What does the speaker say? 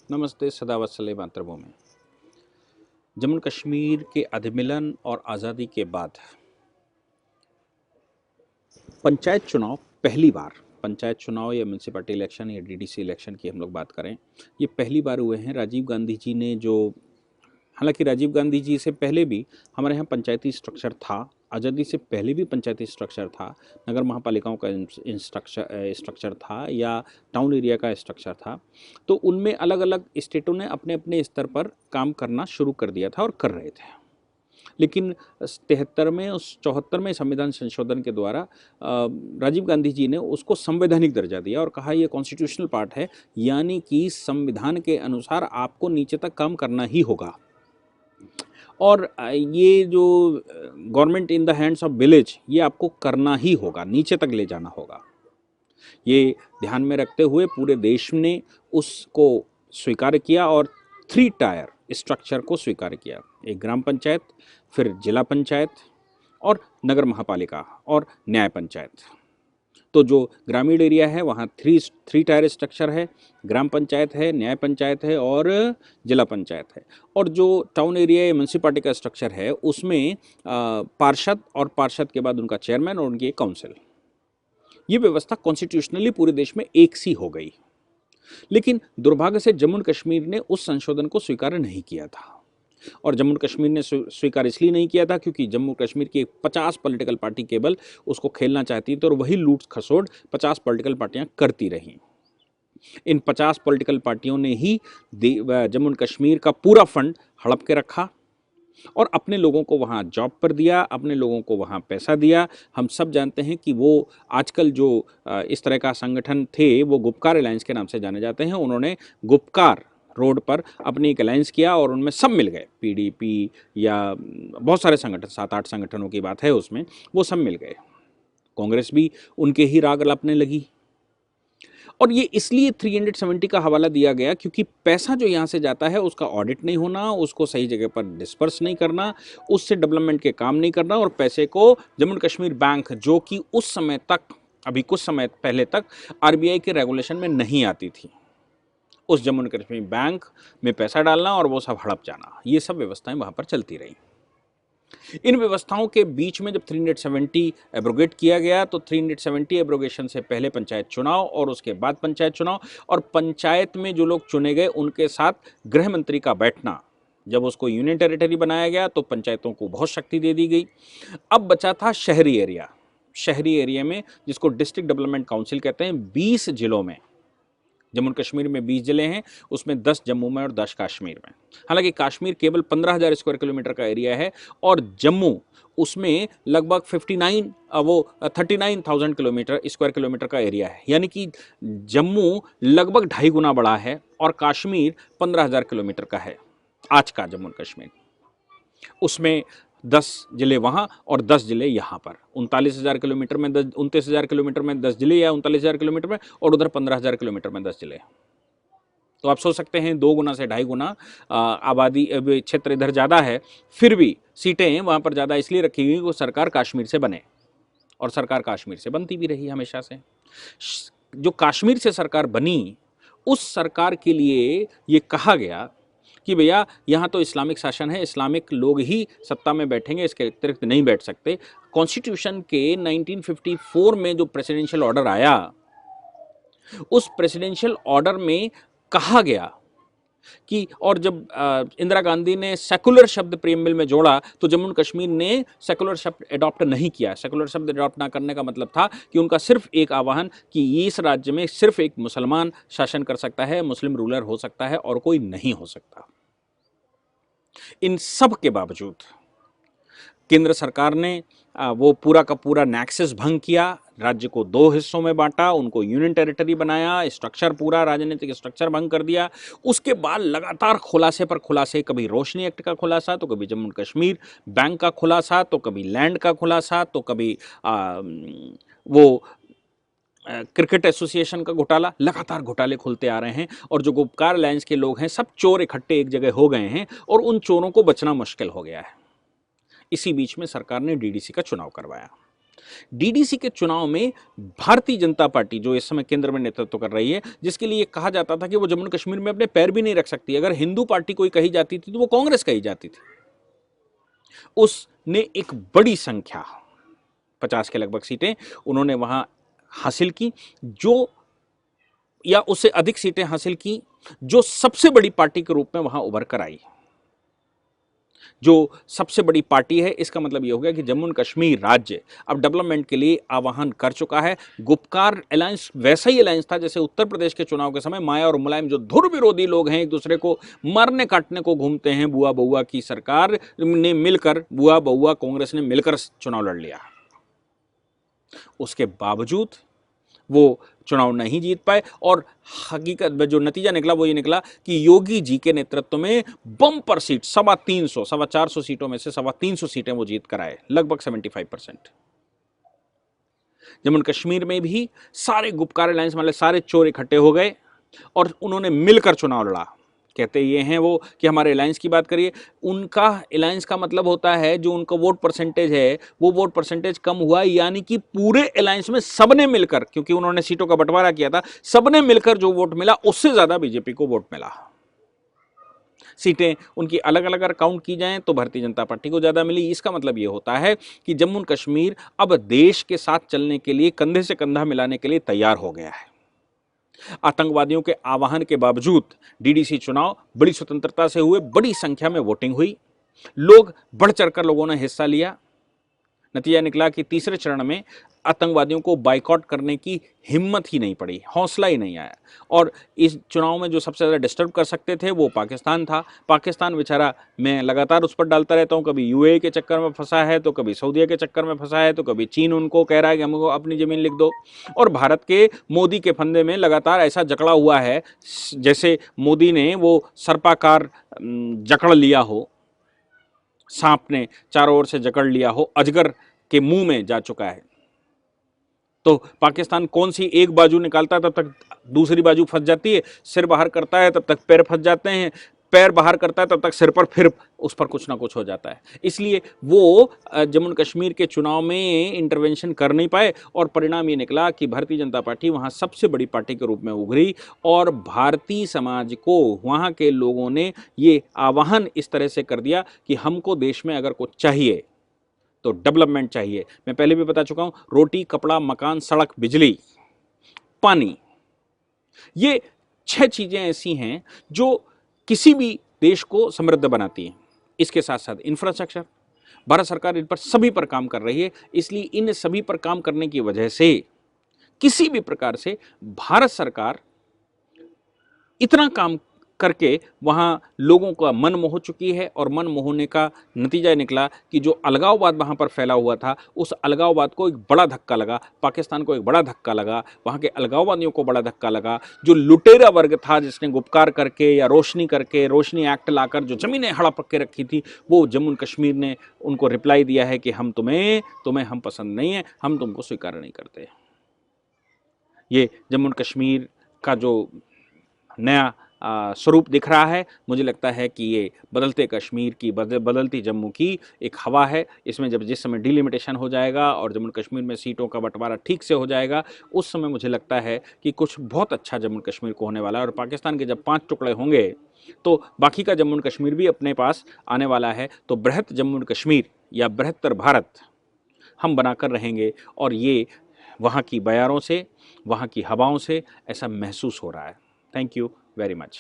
नमस्ते, सदावत्सले मातृभूमि। जम्मू कश्मीर के अधिमिलन और आज़ादी के बाद पंचायत चुनाव पहली बार, पंचायत चुनाव या म्यूनसिपैलिटी इलेक्शन या डीडीसी इलेक्शन की हम लोग बात करें, ये पहली बार हुए हैं। राजीव गांधी जी ने जो, हालांकि राजीव गांधी जी से पहले भी हमारे यहाँ पंचायती स्ट्रक्चर था, आज़ादी से पहले भी पंचायती स्ट्रक्चर था, नगर महापालिकाओं का स्ट्रक्चर था या टाउन एरिया का स्ट्रक्चर था। तो उनमें अलग अलग स्टेटों ने अपने अपने स्तर पर काम करना शुरू कर दिया था और कर रहे थे। लेकिन 73 में, उस 74वें संविधान संशोधन के द्वारा राजीव गांधी जी ने उसको संवैधानिक दर्जा दिया और कहा यह कॉन्स्टिट्यूशनल पार्ट है, यानी कि संविधान के अनुसार आपको नीचे तक काम करना ही होगा। और ये जो government in the hands of village, ये आपको करना ही होगा, नीचे तक ले जाना होगा। ये ध्यान में रखते हुए पूरे देश ने उसको स्वीकार किया और 3 टायर स्ट्रक्चर को स्वीकार किया। एक ग्राम पंचायत, फिर जिला पंचायत और नगर महापालिका और न्याय पंचायत। तो जो ग्रामीण एरिया है वहाँ 3 टायर स्ट्रक्चर है, ग्राम पंचायत है, न्याय पंचायत है और जिला पंचायत है। और जो टाउन एरिया या म्यूनसिपैलिटी का स्ट्रक्चर है उसमें पार्षद और पार्षद के बाद उनका चेयरमैन और उनकी एक काउंसिल। ये व्यवस्था कॉन्स्टिट्यूशनली पूरे देश में एक सी हो गई। लेकिन दुर्भाग्य से जम्मू कश्मीर ने उस संशोधन को स्वीकार नहीं किया था। और जम्मू कश्मीर ने स्वीकार इसलिए नहीं किया था क्योंकि जम्मू कश्मीर की 50 पॉलिटिकल पार्टी केवल उसको खेलना चाहती थी और वही लूट खसोड़ 50 पॉलिटिकल पार्टियां करती रहीं। इन 50 पॉलिटिकल पार्टियों ने ही जम्मू कश्मीर का पूरा फंड हड़प के रखा और अपने लोगों को वहाँ जॉब पर दिया, अपने लोगों को वहाँ पैसा दिया। हम सब जानते हैं कि वो आजकल जो इस तरह का संगठन थे वो गुपकार अलायंस के नाम से जाने जाते हैं। उन्होंने गुपकार रोड पर अपनी एक अलायंस किया और उनमें सब मिल गए, पीडीपी या बहुत सारे संगठन, 7-8 संगठनों की बात है उसमें, वो सब मिल गए। कांग्रेस भी उनके ही राग लपने लगी। और ये इसलिए 370 का हवाला दिया गया क्योंकि पैसा जो यहाँ से जाता है उसका ऑडिट नहीं होना, उसको सही जगह पर डिस्पर्स नहीं करना, उससे डेवलपमेंट के काम नहीं करना और पैसे को जम्मू कश्मीर बैंक, जो कि उस समय तक, अभी कुछ समय पहले तक आरबीआई के रेगुलेशन में नहीं आती थी, उस जम्मू कश्मीर बैंक में पैसा डालना और वो सब हड़प जाना, ये सब व्यवस्थाएं वहाँ पर चलती रही। इन व्यवस्थाओं के बीच में जब 370 एब्रोगेट किया गया तो 370 एब्रोगेशन से पहले पंचायत चुनाव और उसके बाद पंचायत चुनाव, और पंचायत में जो लोग चुने गए उनके साथ गृह मंत्री का बैठना, जब उसको यूनियन टेरिटरी बनाया गया तो पंचायतों को बहुत शक्ति दे दी गई। अब बचा था शहरी एरिया। शहरी एरिया में, जिसको डिस्ट्रिक्ट डेवलपमेंट काउंसिल कहते हैं, 20 जिलों में, जम्मू कश्मीर में 20 जिले हैं, उसमें 10 जम्मू में और 10 कश्मीर में। हालांकि कश्मीर केवल 15,000 स्क्वायर किलोमीटर का एरिया है और जम्मू उसमें लगभग 39,000 स्क्वायर किलोमीटर का एरिया है, यानी कि जम्मू लगभग 2.5 गुना बड़ा है और कश्मीर 15,000 किलोमीटर का है आज का जम्मू कश्मीर। उसमें 10 जिले वहाँ और 10 जिले यहाँ पर, 39,000 किलोमीटर में 29,000 किलोमीटर में 10 जिले या 39,000 किलोमीटर में, और उधर 15,000 किलोमीटर में 10 जिले। तो आप सोच सकते हैं 2 गुना से 2.5 गुना आबादी क्षेत्र इधर ज़्यादा है, फिर भी सीटें वहाँ पर ज़्यादा इसलिए रखी गई कि वो सरकार कश्मीर से बने, और सरकार कश्मीर से बनती भी रही हमेशा से। जो कश्मीर से सरकार बनी, उस सरकार के लिए ये कहा गया कि भैया यहाँ तो इस्लामिक शासन है, इस्लामिक लोग ही सत्ता में बैठेंगे, इसके अतिरिक्त नहीं बैठ सकते। कॉन्स्टिट्यूशन के 1954 में जो प्रेसिडेंशियल ऑर्डर आया, उस प्रेसिडेंशियल ऑर्डर में कहा गया कि, और जब इंदिरा गांधी ने सेकुलर शब्द प्रीएम्बल में जोड़ा तो जम्मू कश्मीर ने सेकुलर शब्द अडॉप्ट नहीं किया। सेकुलर शब्द अडॉप्ट ना करने का मतलब था कि उनका सिर्फ एक आह्वान कि इस राज्य में सिर्फ एक मुसलमान शासन कर सकता है, मुस्लिम रूलर हो सकता है और कोई नहीं हो सकता। इन सब के बावजूद केंद्र सरकार ने वो पूरा का पूरा नेक्सस भंग किया, राज्य को 2 हिस्सों में बांटा, उनको यूनियन टेरिटरी बनाया, स्ट्रक्चर, पूरा राजनीतिक स्ट्रक्चर भंग कर दिया। उसके बाद लगातार खुलासे पर खुलासे, कभी रोशनी एक्ट का खुलासा, तो कभी जम्मू कश्मीर बैंक का खुलासा, तो कभी लैंड का खुलासा, तो कभी वो क्रिकेट एसोसिएशन का घोटाला, लगातार घोटाले खुलते आ रहे हैं और जो गुपकार अलायंस के लोग हैं सब चोर इकट्ठे एक जगह हो गए हैं और उन चोरों को बचना मुश्किल हो गया है। इसी बीच में सरकार ने डीडीसी का चुनाव करवाया। डीडीसी के चुनाव में भारतीय जनता पार्टी जो इस समय केंद्र में नेतृत्व कर रही है, जिसके लिए कहा जाता था कि वो जम्मू कश्मीर में अपने पैर भी नहीं रख सकती, अगर हिंदू पार्टी कोई कही जाती थी तो वो कांग्रेस कही जाती थी, उसने एक बड़ी संख्या 50 के लगभग सीटें उन्होंने वहां हासिल की, जो या उससे अधिक सीटें हासिल की, जो सबसे बड़ी पार्टी के रूप में वहां उभर कर आई। जो सबसे बड़ी पार्टी है, इसका मतलब यह हो गया कि जम्मू एंड कश्मीर राज्य अब डेवलपमेंट के लिए आह्वान कर चुका है। गुपकार अलायंस वैसा ही अलायंस था जैसे उत्तर प्रदेश के चुनाव के समय माया और मुलायम, जो धुर विरोधी लोग हैं, एक दूसरे को मारने काटने को घूमते हैं, बुआ बउआ की सरकार ने मिलकर, बुआ बउआ कांग्रेस ने मिलकर चुनाव लड़ लिया। उसके बावजूद वो चुनाव नहीं जीत पाए और हकीकत में जो नतीजा निकला वो ये निकला कि योगी जी के नेतृत्व में बम्पर सीट 350, 450 सीटों में से 350 सीटें वो जीत कर आए, लगभग 75%। जम्मू कश्मीर में भी सारे गुपकार अलायंस वाले सारे चोर इकट्ठे हो गए और उन्होंने मिलकर चुनाव लड़ा। कहते ये हैं वो कि हमारे अलायंस की बात करिए, उनका अलायंस का मतलब होता है जो उनका वोट परसेंटेज है वो वोट परसेंटेज कम हुआ, यानी कि पूरे अलायंस में सबने मिलकर, क्योंकि उन्होंने सीटों का बंटवारा किया था, सबने मिलकर जो वोट मिला उससे ज्यादा बीजेपी को वोट मिला। सीटें उनकी अलग अलग अगर काउंट की जाएं तो भारतीय जनता पार्टी को ज्यादा मिली। इसका मतलब यह होता है कि जम्मू कश्मीर अब देश के साथ चलने के लिए, कंधे से कंधा मिलाने के लिए तैयार हो गया है। आतंकवादियों के आह्वान के बावजूद डीडीसी चुनाव बड़ी स्वतंत्रता से हुए, बड़ी संख्या में वोटिंग हुई, लोग बढ़ चढ़कर लोगों ने हिस्सा लिया। नतीजा निकला कि तीसरे चरण में आतंकवादियों को बाइकआउट करने की हिम्मत ही नहीं पड़ी, हौसला ही नहीं आया। और इस चुनाव में जो सबसे ज़्यादा डिस्टर्ब कर सकते थे वो पाकिस्तान था। पाकिस्तान बेचारा, मैं लगातार उस पर डालता रहता हूँ, कभी यूएई के चक्कर में फंसा है तो कभी सऊदीया के चक्कर में फंसा है तो कभी चीन उनको कह रहा है कि हमको अपनी ज़मीन लिख दो, और भारत के मोदी के फंदे में लगातार ऐसा जकड़ा हुआ है जैसे मोदी ने वो सर्पाकार जकड़ लिया हो, सांप ने चारों ओर से जकड़ लिया हो, अजगर के मुंह में जा चुका है। तो पाकिस्तान कौन सी एक बाजू निकालता है तब तक दूसरी बाजू फंस जाती है, सिर बाहर करता है तब तक पैर फंस जाते हैं, पैर बाहर करता है तब तक सिर पर फिर उस पर कुछ ना कुछ हो जाता है। इसलिए वो जम्मू कश्मीर के चुनाव में इंटरवेंशन कर नहीं पाए और परिणाम ये निकला कि भारतीय जनता पार्टी वहाँ सबसे बड़ी पार्टी के रूप में उभरी और भारतीय समाज को, वहाँ के लोगों ने ये आह्वान इस तरह से कर दिया कि हमको देश में अगर कुछ चाहिए तो डेवलपमेंट चाहिए। मैं पहले भी बता चुका हूं, रोटी, कपड़ा, मकान, सड़क, बिजली, पानी, ये 6 चीजें ऐसी हैं जो किसी भी देश को समृद्ध बनाती हैं। इसके साथ साथ इंफ्रास्ट्रक्चर, भारत सरकार इन पर सभी पर काम कर रही है। इसलिए इन सभी पर काम करने की वजह से किसी भी प्रकार से भारत सरकार इतना काम करके वहाँ लोगों का मन मोह चुकी है और मन मोहने का नतीजा निकला कि जो अलगाववाद वहाँ पर फैला हुआ था, उस अलगाववाद को एक बड़ा धक्का लगा, पाकिस्तान को एक बड़ा धक्का लगा, वहाँ के अलगाववादियों को बड़ा धक्का लगा। जो लुटेरा वर्ग था जिसने गुपकार करके या रोशनी करके, रोशनी एक्ट लाकर जो ज़मीनें हड़प के रखी थी, वो जम्मू कश्मीर ने उनको रिप्लाई दिया है कि हम तुम्हें हम पसंद नहीं है, हम तुमको स्वीकार नहीं करते। ये जम्मू कश्मीर का जो नया स्वरूप दिख रहा है, मुझे लगता है कि ये बदलते कश्मीर की, बदलती जम्मू की एक हवा है। इसमें जब जिस समय डिलिमिटेशन हो जाएगा और जम्मू कश्मीर में सीटों का बंटवारा ठीक से हो जाएगा, उस समय मुझे लगता है कि कुछ बहुत अच्छा जम्मू कश्मीर को होने वाला है। और पाकिस्तान के जब 5 टुकड़े होंगे तो बाकी का जम्मू कश्मीर भी अपने पास आने वाला है। तो बृहत जम्मू कश्मीर या बृहत्तर भारत हम बनाकर रहेंगे और ये वहाँ की बयारों से, वहाँ की हवाओं से ऐसा महसूस हो रहा है। Thank you very much.